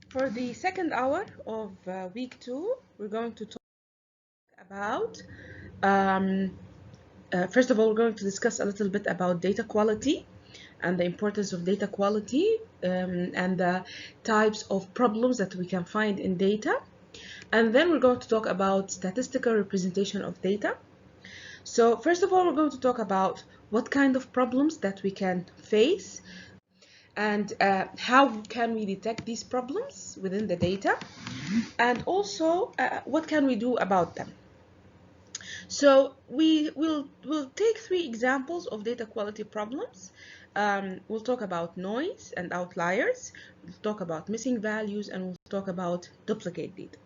For the second hour of week 2, we're going to talk about, first of all, we're going to discuss a little bit about data quality and the importance of data quality and the types of problems that we can find in data. And then we're going to talk about statistical representation of data. So first of all, we're going to talk about what kind of problems that we can face and how can we detect these problems within the data, and also what can we do about them. So we'll take 3 examples of data quality problems. We'll talk about noise and outliers, we'll talk about missing values, and we'll talk about duplicate data.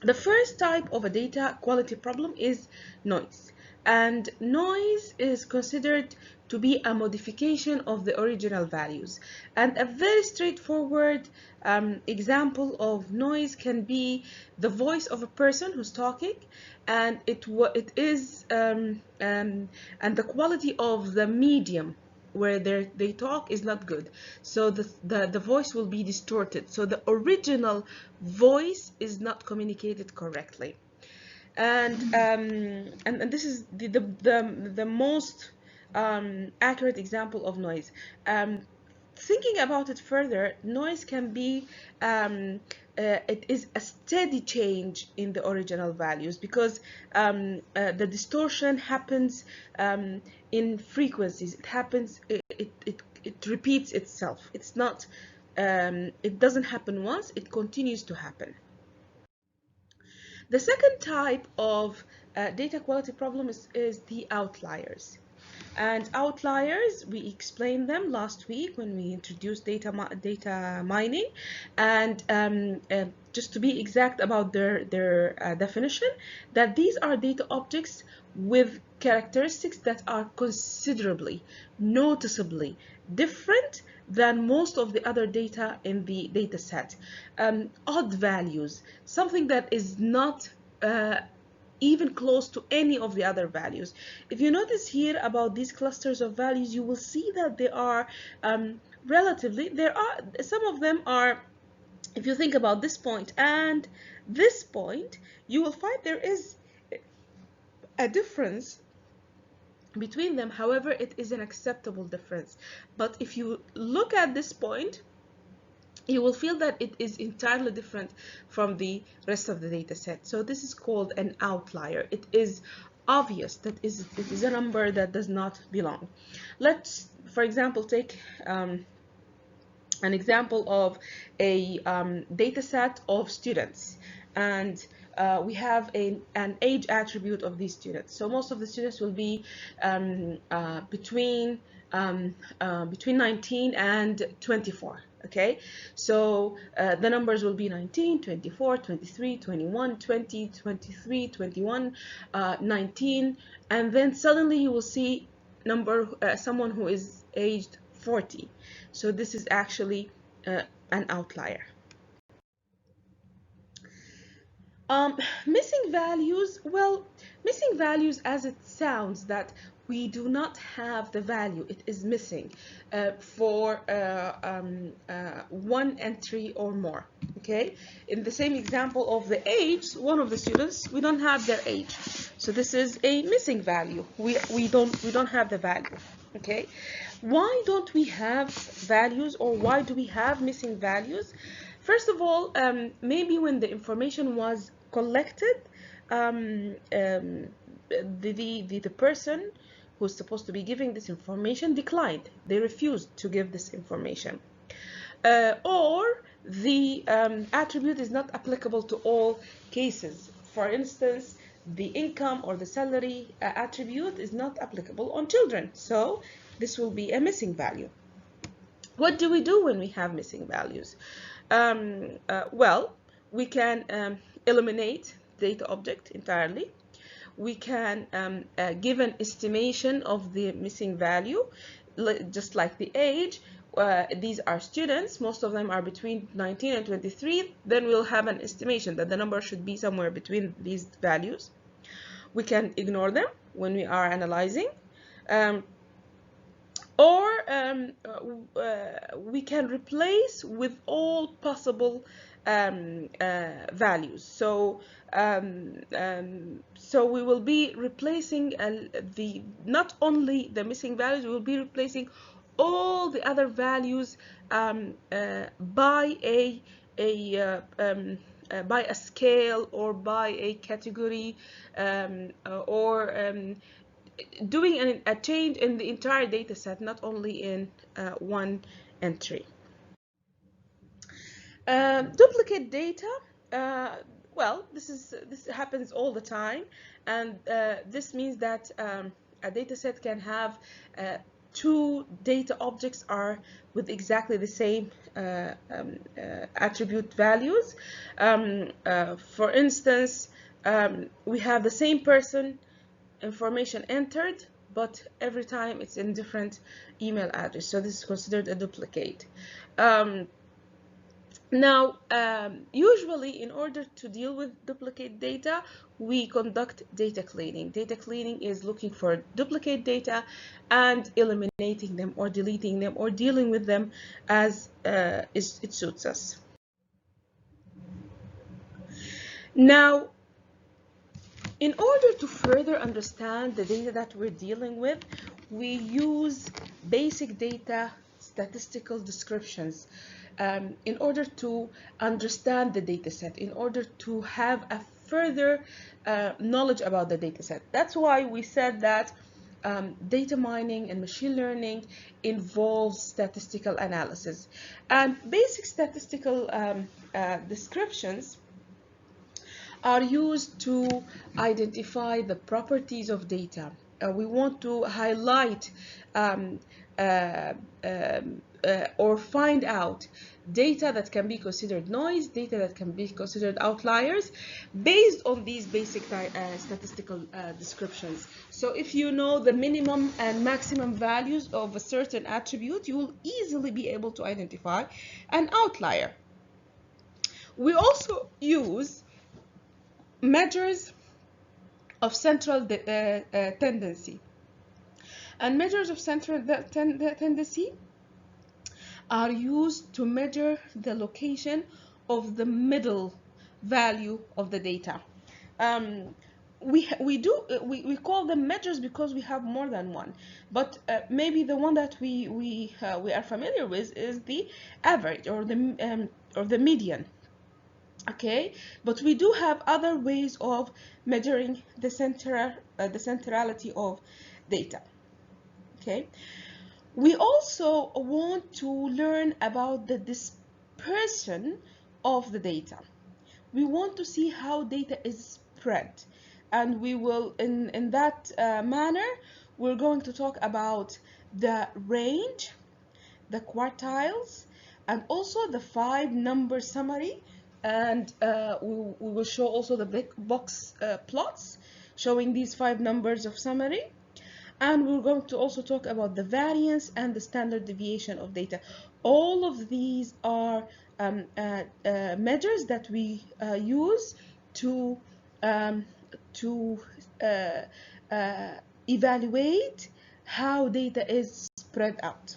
The first type of a data quality problem is noise. And noise is considered to be a modification of the original values. And a very straightforward example of noise can be the voice of a person who's talking, and and the quality of the medium where they talk is not good, so the voice will be distorted, so the original voice is not communicated correctly. And this is the most accurate example of noise. Thinking about it further, noise can be it is a steady change in the original values, because the distortion happens in frequencies. It happens, it repeats itself. It's not, it doesn't happen once, it continues to happen. The second type of data quality problem is the outliers. And outliers, we explained them last week when we introduced data mining. And just to be exact about their definition, that these are data objects with characteristics that are considerably, noticeably different than most of the other data in the data set. Odd values, something that is not even close to any of the other values. If you notice here about these clusters of values, you will see that they are relatively, some of them are, if you think about this point and this point, you will find there is a difference between them. However, it is an acceptable difference. But if you look at this point, you will feel that it is entirely different from the rest of the data set. So this is called an outlier. It is obvious that it is a number that does not belong. Let's, for example, take an example of a data set of students, and we have an age attribute of these students. So most of the students will be between 19 and 24. Okay, so the numbers will be 19, 24, 23, 21, 20, 23, 21, 19, and then suddenly you will see someone who is aged 40. So this is actually an outlier. Missing values, well, missing values, as it sounds, that we do not have the value, it is missing for one entry or more. Okay, in the same example of the age, one of the students, we don't have their age, so this is a missing value. We don't have the value. Okay, why don't we have values, or why do we have missing values? First of all, maybe when the information was collected, the person who's supposed to be giving this information declined. They refused to give this information. Or the attribute is not applicable to all cases. For instance, the income or the salary attribute is not applicable on children. So this will be a missing value. What do we do when we have missing values? Well, we can eliminate data object entirely. We can give an estimation of the missing value, just like the age. These are students, most of them are between 19 and 23. Then we'll have an estimation that the number should be somewhere between these values. We can ignore them when we are analyzing. or we can replace with all possible values. So we will be replacing the not only the missing values, we will be replacing all the other values by by a scale or by a category, or doing a change in the entire data set, not only in one entry. Duplicate data, uh, well, this happens all the time, and this means that a data set can have two data objects are with exactly the same attribute values. For instance, we have the same person information entered, but every time it's in different email address. So this is considered a duplicate. Now, usually in order to deal with duplicate data, we conduct data cleaning. Data cleaning is looking for duplicate data and eliminating them or deleting them or dealing with them as it suits us. Now, in order to further understand the data that we're dealing with, we use basic data statistical descriptions in order to understand the data set, in order to have a further knowledge about the data set. That's why we said that data mining and machine learning involves statistical analysis. And basic statistical descriptions are used to identify the properties of data. We want to highlight or find out data that can be considered noise, data that can be considered outliers, based on these basic statistical descriptions. So if you know the minimum and maximum values of a certain attribute, you will easily be able to identify an outlier. We also use measures of central tendency. And measures of central tendency are used to measure the location of the middle value of the data. We call them measures because we have more than one, but maybe the one that we are familiar with is the average or the median. Okay, but we do have other ways of measuring the centrality of data. Okay, we also want to learn about the dispersion of the data. We want to see how data is spread, and we will in that manner we're going to talk about the range, the quartiles, and also the 5-number summary, and we will show also the big box plots showing these 5 numbers of summary, and we're going to also talk about the variance and the standard deviation of data. All of these are measures that we use to evaluate how data is spread out.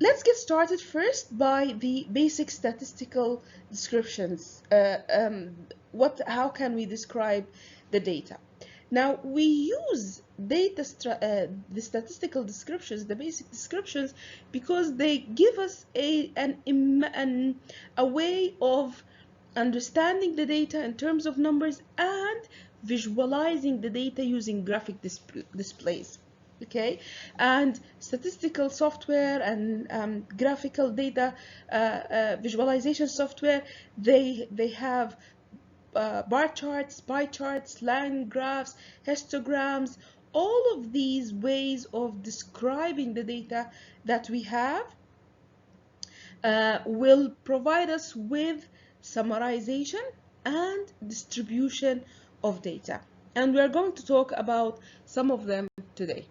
Let's get started first by the basic statistical descriptions. How can we describe the data? Now, we use the statistical descriptions, the basic descriptions, because they give us a way of understanding the data in terms of numbers and visualizing the data using graphic displays. Okay, and statistical software and graphical data visualization software, they have bar charts, pie charts, line graphs, histograms. All of these ways of describing the data that we have will provide us with summarization and distribution of data. And we are going to talk about some of them today.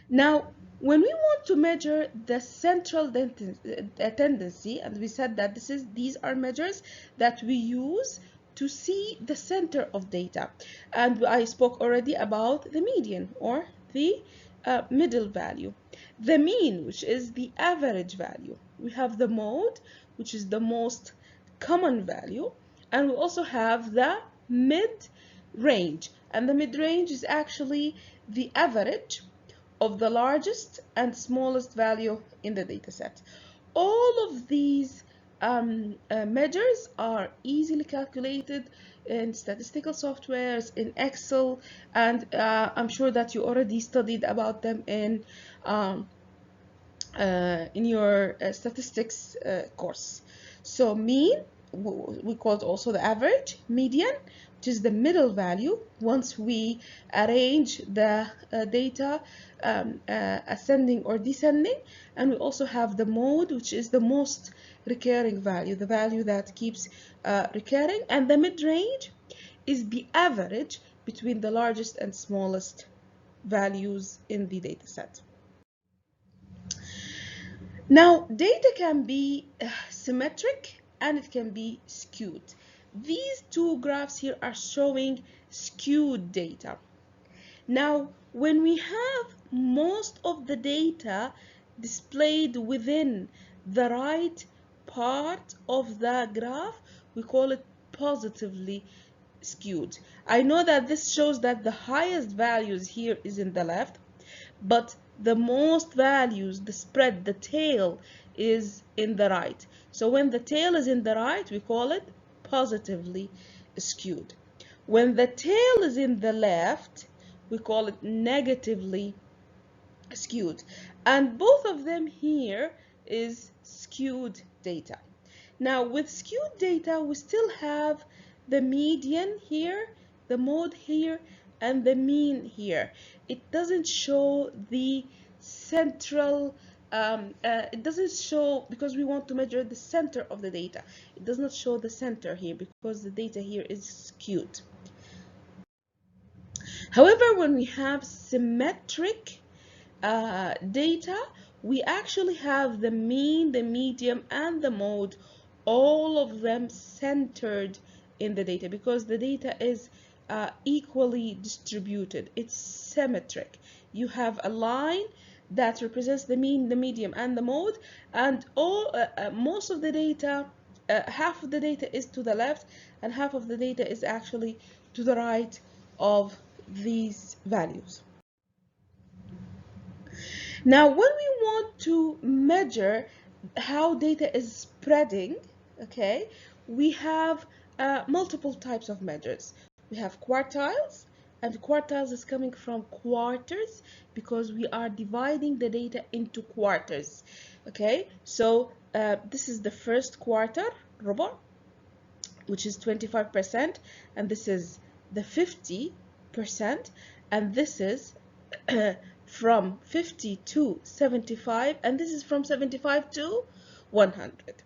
Now, when we want to measure the central tendency, and we said that these are measures that we use to see the center of data. And I spoke already about the median, or the middle value. The mean, which is the average value. We have the mode, which is the most common value. And we also have the mid-range. And the mid-range is actually the average of the largest and smallest value in the data set. All of these measures are easily calculated in statistical softwares, in Excel, and I'm sure that you already studied about them in your statistics course. So mean, we call it also the average, median, which is the middle value once we arrange the data ascending or descending, and we also have the mode, which is the most recurring value, the value that keeps recurring, and the mid-range is the average between the largest and smallest values in the data set. Now, data can be symmetric and it can be skewed. These two graphs here are showing skewed data. Now, when we have most of the data displayed within the right part of the graph, we call it positively skewed. I know that this shows that the highest values here is in the left, but the most values, the spread, the tail is in the right. So when the tail is in the right, we call it positively skewed. When the tail is in the left, we call it negatively skewed. And both of them here is skewed data. Now with skewed data, we still have the median here, the mode here, and the mean here. It doesn't show the central, it doesn't show, because we want to measure the center of the data. It does not show the center here because the data here is skewed. However, when we have symmetric data, we actually have the mean, the median, and the mode, all of them centered in the data because the data is equally distributed. It's symmetric. You have a line that represents the mean, the median, and the mode, and most of the data, half of the data is to the left, and half of the data is actually to the right of these values. Now, when we want to measure how data is spreading, okay, we have multiple types of measures. We have quartiles, and quartiles is coming from quarters because we are dividing the data into quarters. Okay, so this is the first quarter, ربع, which is 25%, and this is the 50%, and this is from 50 to 75, and this is from 75 to 100.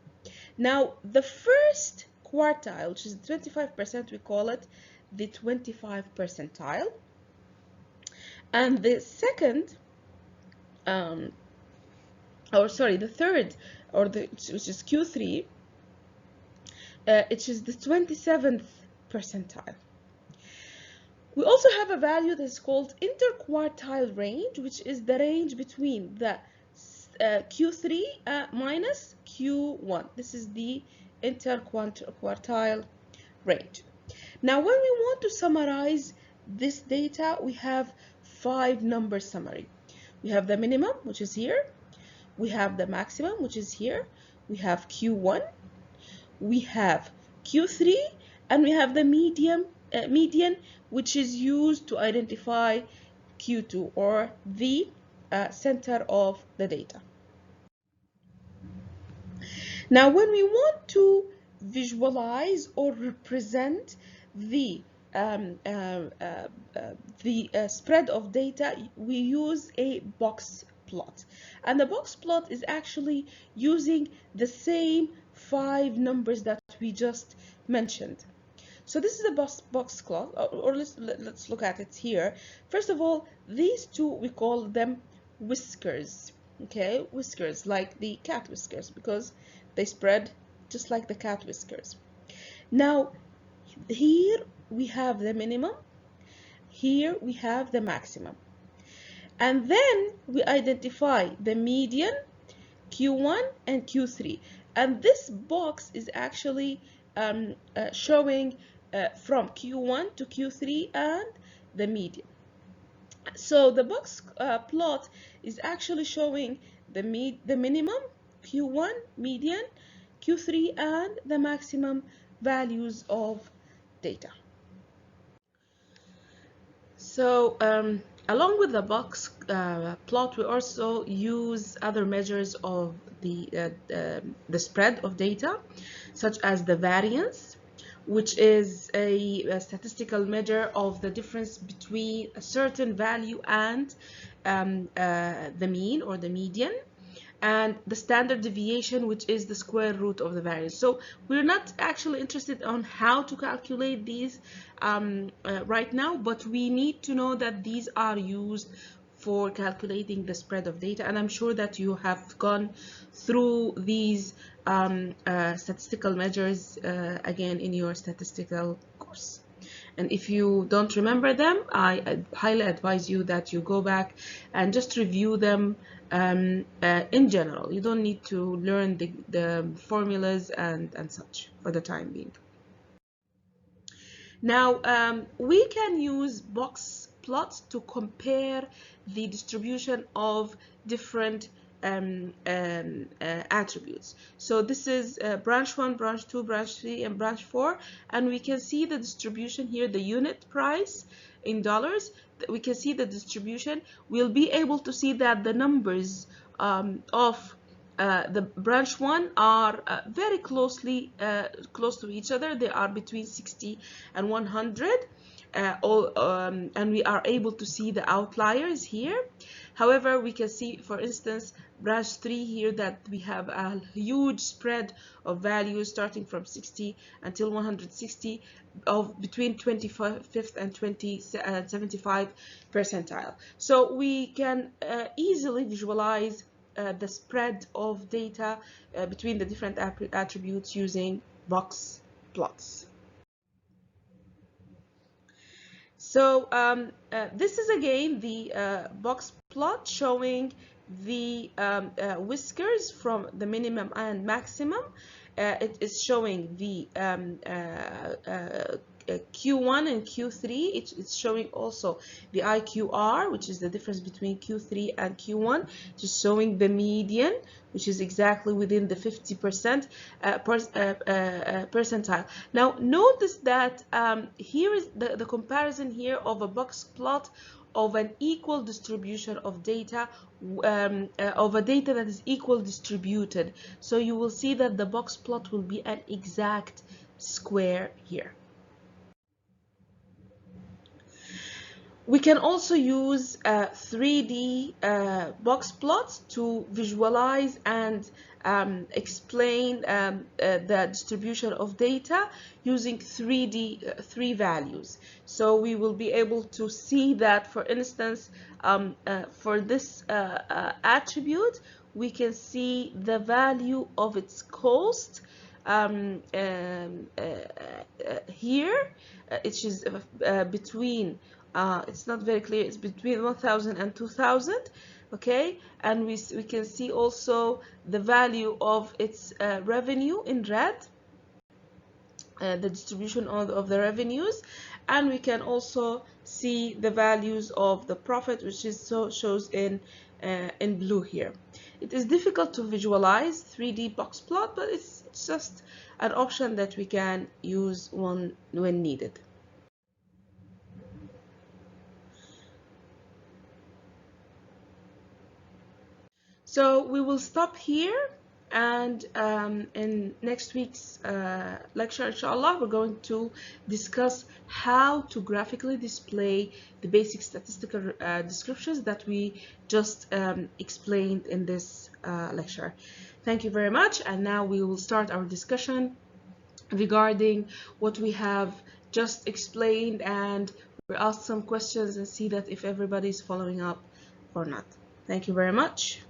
Now, the first quartile, which is 25%, we call it the 25 percentile. And the second, the third, which is Q3, which is the 27th percentile. We also have a value that is called interquartile range, which is the range between the Q3 minus Q1. This is the interquartile range. Now, when we want to summarize this data, we have 5-number summary. We have the minimum, which is here. We have the maximum, which is here. We have Q1. We have Q3, and we have the median, which is used to identify Q2, or the center of the data. Now, when we want to visualize or represent the spread of data, we use a box plot. And the box plot is actually using the same 5 numbers that we just mentioned. So this is the box plot, or let's look at it here. First of all, these two, we call them whiskers. Okay, whiskers, like the cat whiskers, because they spread just like the cat whiskers. Now, here we have the minimum, here we have the maximum, and then we identify the median, Q1 and Q3, and this box is actually showing from Q1 to Q3 and the median. So the box plot is actually showing the minimum, Q1, median, Q3, and the maximum values of data. So along with the box plot, we also use other measures of the spread of data, such as the variance, which is a statistical measure of the difference between a certain value and the mean or the median, and the standard deviation, which is the square root of the variance. So we're not actually interested on how to calculate these right now, but we need to know that these are used for calculating the spread of data, and I'm sure that you have gone through these statistical measures again in your statistical course. And if you don't remember them, I highly advise you that you go back and just review them in general. You don't need to learn the formulas and such for the time being. Now, we can use box plots to compare the distribution of different attributes. So this is branch 1, branch 2, branch 3, and branch 4, and we can see the distribution here, the unit price in dollars. We can see the distribution. We'll be able to see that the numbers of the branch 1 are very close to each other. They are between 60 and 100, and we are able to see the outliers here. However, we can see, for instance, branch 3 here, that we have a huge spread of values starting from 60 until 160 of between 25th and 75th percentile. So we can easily visualize the spread of data between the different attributes using box plots. So this is again the box plot showing the whiskers from the minimum and maximum. It is showing the Q1 and Q3. It's showing also the IQR, which is the difference between Q3 and Q1. It's showing the median, which is exactly within the 50% percentile. Now notice that here is the comparison here of a box plot of an equal distribution of data, of a data that is equal distributed. So you will see that the box plot will be an exact square here. We can also use 3D box plots to visualize and explain the distribution of data using three values. So we will be able to see that, for instance, for this attribute, we can see the value of its cost here. It is between it's not very clear, it's between 1000 and 2000, okay, and we can see also the value of its revenue in red, the distribution of the revenues, and we can also see the values of the profit, which is shows in blue here. It is difficult to visualize 3D box plot, but it's just an option that we can use when needed. So we will stop here, and in next week's lecture, inshallah, we're going to discuss how to graphically display the basic statistical descriptions that we just explained in this lecture. Thank you very much, and now we will start our discussion regarding what we have just explained, and we'll ask some questions and see that if everybody is following up or not. Thank you very much.